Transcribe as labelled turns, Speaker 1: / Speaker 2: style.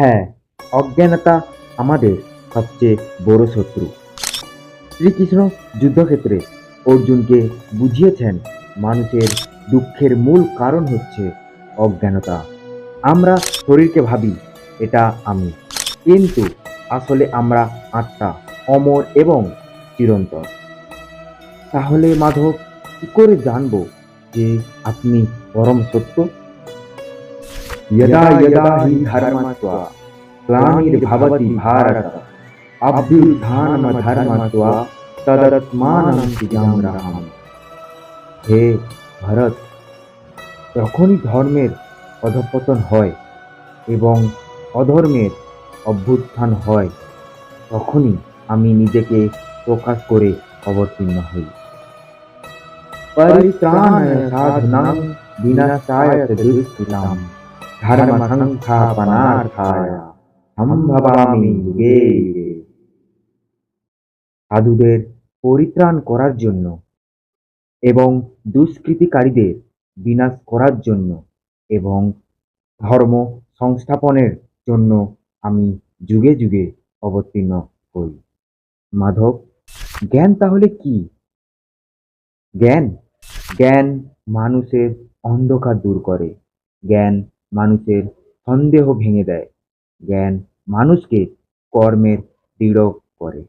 Speaker 1: হ্যাঁ, অজ্ঞানতা আমাদের সবচেয়ে বড় শত্রু। শ্রীকৃষ্ণ যুদ্ধক্ষেত্রে অর্জুনকে বুঝিয়েছেন মানুষের দুঃখের মূল কারণ হচ্ছে অজ্ঞানতা। আমরা শরীরকে ভাবি এটা আমি, কিন্তু আসলে আমরা আত্মা, অমর এবং চিরন্তন। তাহলে মাধব, কি করে জানবো যে আপনি পরম সত্য? यदा यदा हि धर्मत्व ग्लानिर्भवति भारत अभ्युत्थानमधर्मत्व तदात्मानं सृजाम्यहम्। হে ভারত, যখনই ধর্মের অধঃপতন হয় এবং অধর্মের অভ্যুত্থান হয়, তখনই আমি নিজেকে প্রকাশ করে অবতীর্ণ হই। পরিত্রাণায় সাধুনাং বিনাশায় চ দুষ্কৃতাম ধর্ম সংস্থাপনার্থায় সম্ভবামি যুগে যুগে। সাধুদের পরিত্রাণ করার জন্য এবং দুষ্কৃতিকারীদের বিনাশ করার জন্য এবং ধর্ম সংস্থাপনের জন্য আমি যুগে যুগে অবতীর্ণ হই। মাধব, জ্ঞান তাহলে কি? জ্ঞান জ্ঞান মানুষের অন্ধকার দূর করে। জ্ঞান মানুষের সন্দেহ ভেঙে দেয়। জ্ঞান মানুষকে কর্মের দৃঢ় করে।